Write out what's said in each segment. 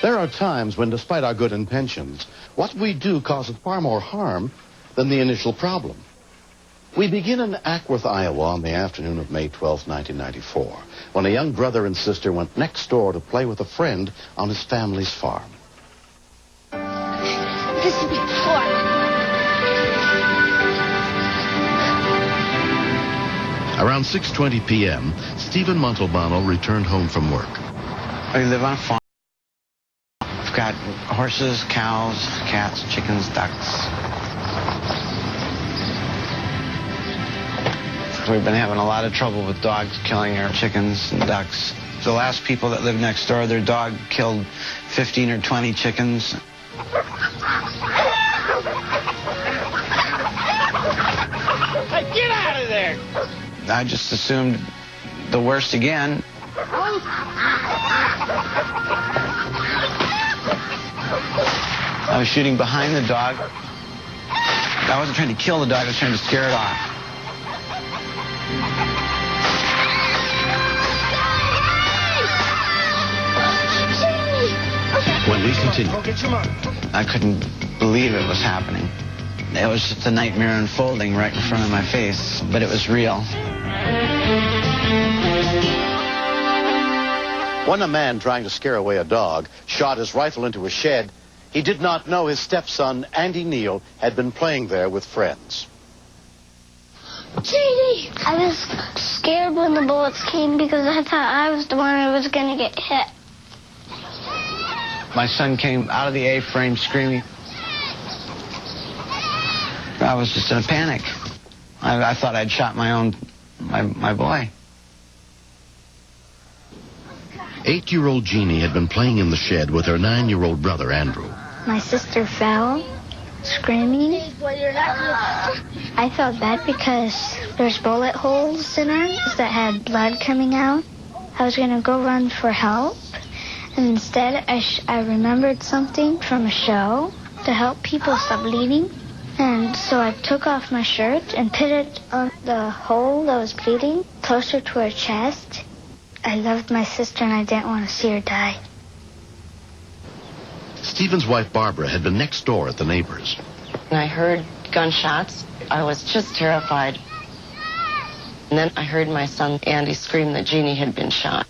There are times when, despite our good intentions, what we do causes far more harm than the initial problem. We begin in Ackworth, Iowa on the afternoon of May 12, 1994, when a young brother and sister went next door to play with a friend on his family's farm. This will be fun. Around 6:20 p.m., Stephen Montalbano returned home from work. I live on a farm. I've got horses, cows, cats, chickens, ducks. We've been having a lot of trouble with dogs killing our chickens and ducks. The last people that lived next door, their dog killed 15 or 20 chickens. Hey, get out of there! I just assumed the worst again. I was shooting behind the dog. I wasn't trying to kill the dog, I was trying to scare it off. When we continue, I couldn't believe it was happening. It was just a nightmare unfolding right in front of my face, but it was real. when a man trying to scare away a dog shot his rifle into a shed, he did not know his stepson, Andy Neal, had been playing there with friends. Jeannie! I was scared when the bullets came because I thought I was the one who was going to get hit. My son came out of the A-frame screaming. I was just in a panic. I thought I'd shot my boy. 8-year-old Jeannie had been playing in the shed with her 9-year-old brother, Andrew. My sister fell, screaming. I felt bad because there's bullet holes in her that had blood coming out. I was going to go run for help, and instead I remembered something from a show to help people stop bleeding. And so I took off my shirt and put it on the hole that was bleeding, closer to her chest. I loved my sister and I didn't want to see her die. Stephen's wife, Barbara, had been next door at the neighbors. I heard gunshots. I was just terrified. And then I heard my son, Andy, scream that Jeannie had been shot.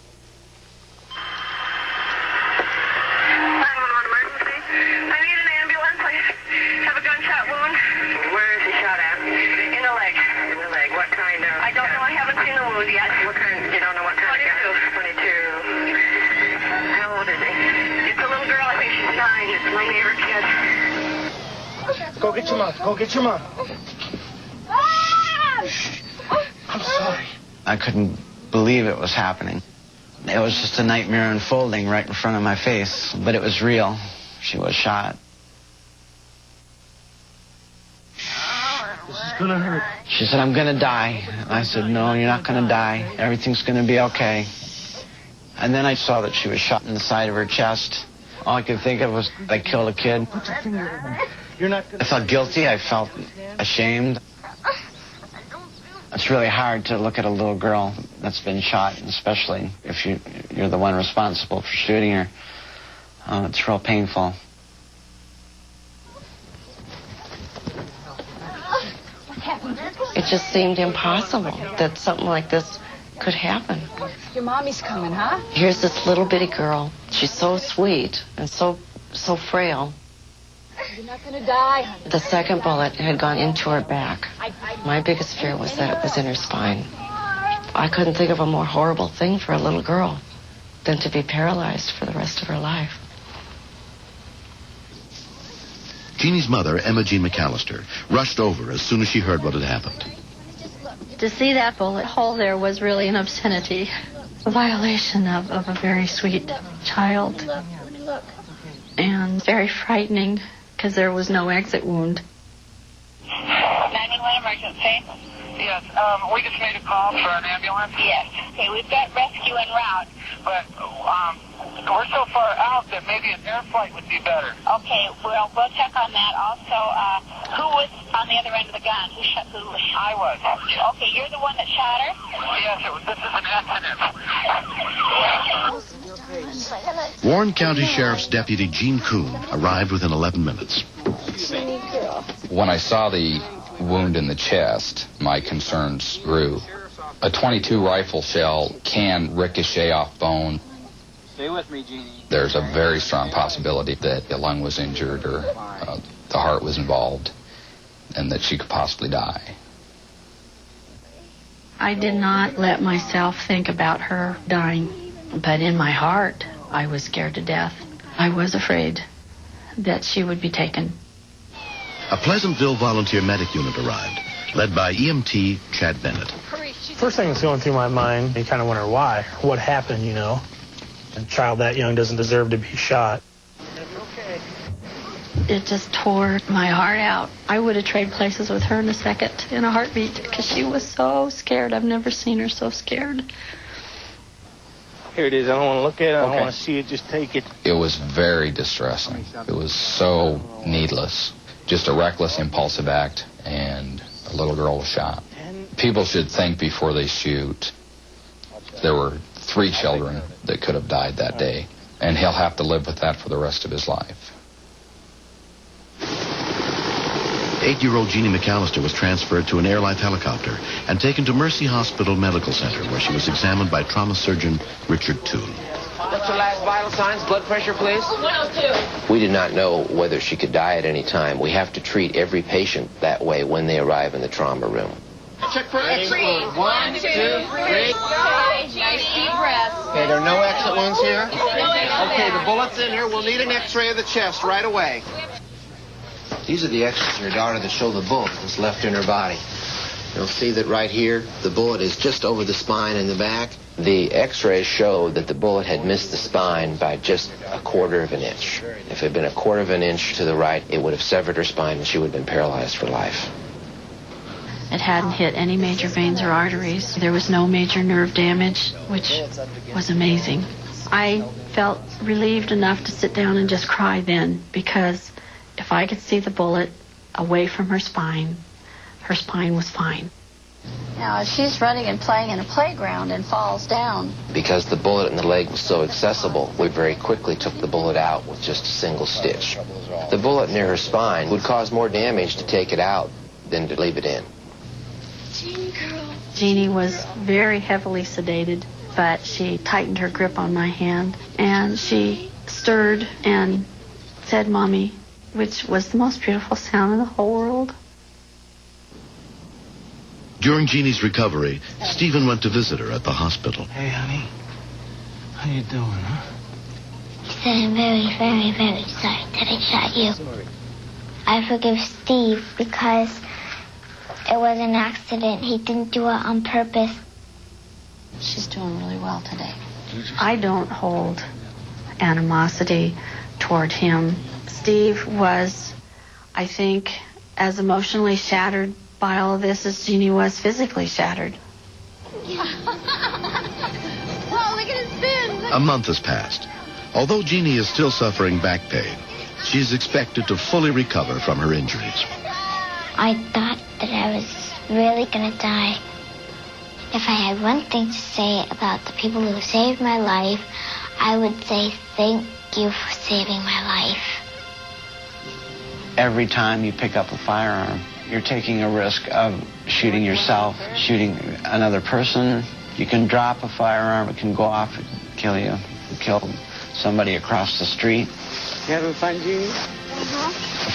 Go get your mom. Go get your mom. I'm sorry. I couldn't believe it was happening. It was just a nightmare unfolding right in front of my face, but it was real. She was shot. This is gonna hurt. She said, "I'm gonna die." I said, "No, you're not gonna die. Everything's gonna be okay." And then I saw that she was shot in the side of her chest. All I could think of was I killed a kid. Put your finger in there. You're not gonna... I felt guilty. I felt ashamed. It's really hard to look at a little girl that's been shot, especially if you're the one responsible for shooting her. It's real painful. It just seemed impossible that something like this could happen. Your mommy's coming, huh? Here's this little bitty girl. She's so sweet and so frail. You're not gonna die, honey. The second bullet had gone into her back. My biggest fear was that it was in her spine. I couldn't think of a more horrible thing for a little girl than to be paralyzed for the rest of her life. Jeannie's mother, Emma Jean McAllister, rushed over as soon as she heard what had happened. To see that bullet hole there was really an obscenity, a violation of a very sweet child, and very frightening because there was no exit wound. 911 emergency. Yes, we just made a call for an ambulance. Yes. Okay, we've got rescue en route. But we're so far out that maybe an air flight would be better. Okay, we'll check on that. Also, who was on the other end of the gun? Who? I was. Okay, you're the one that shot her? Yes, this is an accident. Warren County Sheriff's Deputy Gene Kuhn arrived within 11 minutes. When I saw the wound in the chest, my concerns grew. A .22 rifle shell can ricochet off bone. Stay with me, Jeannie. There's a very strong possibility that the lung was injured or the heart was involved and that she could possibly die. I did not let myself think about her dying, but in my heart, I was scared to death. I was afraid that she would be taken. A Pleasantville volunteer medic unit arrived, led by EMT Chad Bennett. First thing that's going through my mind, you kind of wonder why. What happened, you know? A child that young doesn't deserve to be shot. It just tore my heart out. I would have traded places with her in a second, in a heartbeat, because she was so scared. I've never seen her so scared. Here it is. I don't want to look at it. I don't want to see it. Just take it. It was very distressing. It was so needless. Just a reckless, impulsive act, and a little girl was shot. People should think before they shoot. There were 3 children that could have died that day, and he'll have to live with that for the rest of his life. 8-year-old Jeannie McAllister was transferred to an Airlife helicopter and taken to Mercy Hospital Medical Center, where she was examined by trauma surgeon Richard Toon. What's her last vital signs? Blood pressure, please? 102. We did not know whether she could die at any time. We have to treat every patient that way when they arrive in the trauma room. Check for X-ray. 1, 2, 3. Nice deep breath. Okay, there are no exit wounds here? No exit. Okay, the bullet's in here. We'll need an X-ray of the chest right away. These are the X's of your daughter that show the bullet that's left in her body. You'll see that right here, the bullet is just over the spine in the back. The X-rays showed that the bullet had missed the spine by just 1/4 of an inch. If it had been 1/4 of an inch to the right, it would have severed her spine and she would have been paralyzed for life. It hadn't hit any major veins or arteries. There was no major nerve damage, which was amazing. I felt relieved enough to sit down and just cry then, because if I could see the bullet away from her spine was fine. Now, if she's running and playing in a playground and falls down. Because the bullet in the leg was so accessible, we very quickly took the bullet out with just a single stitch. The bullet near her spine would cause more damage to take it out than to leave it in. Jeannie was very heavily sedated, but she tightened her grip on my hand, and she stirred and said, "Mommy," which was the most beautiful sound in the whole world. During Jeannie's recovery, Stephen went to visit her at the hospital. Hey, honey. How you doing, huh? He said, "I'm very, very, very sorry that I shot you. I forgive Steve because it was an accident. He didn't do it on purpose." She's doing really well today. I don't hold animosity toward him. Steve was, I think, as emotionally shattered by all of this as Jeannie was physically shattered. Oh, look at his fins. A month has passed. Although Jeannie is still suffering back pain, she is expected to fully recover from her injuries. I thought that I was really going to die. If I had one thing to say about the people who saved my life, I would say thank you for saving my life. Every time you pick up a firearm, you're taking a risk of shooting yourself, shooting another person. You can drop a firearm, it can go off and kill you. You kill somebody across the street. You having fun, Jeannie?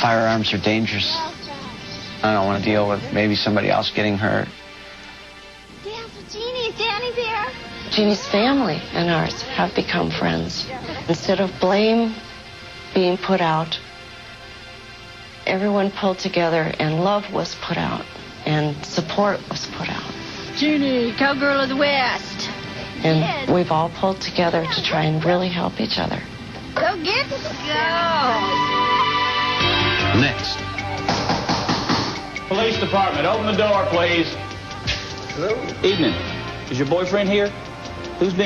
Firearms are dangerous. I don't want to deal with maybe somebody else getting hurt. Dance with Jeannie. Is Danny there? Jeannie's family and ours have become friends. Instead of blame being put out, everyone pulled together and love was put out and support was put out. Jeannie, cowgirl of the West. And we've all pulled together to try and really help each other. Go get it. Go. Next. Police department, open the door, please. Hello? Evening. Is your boyfriend here? Who's been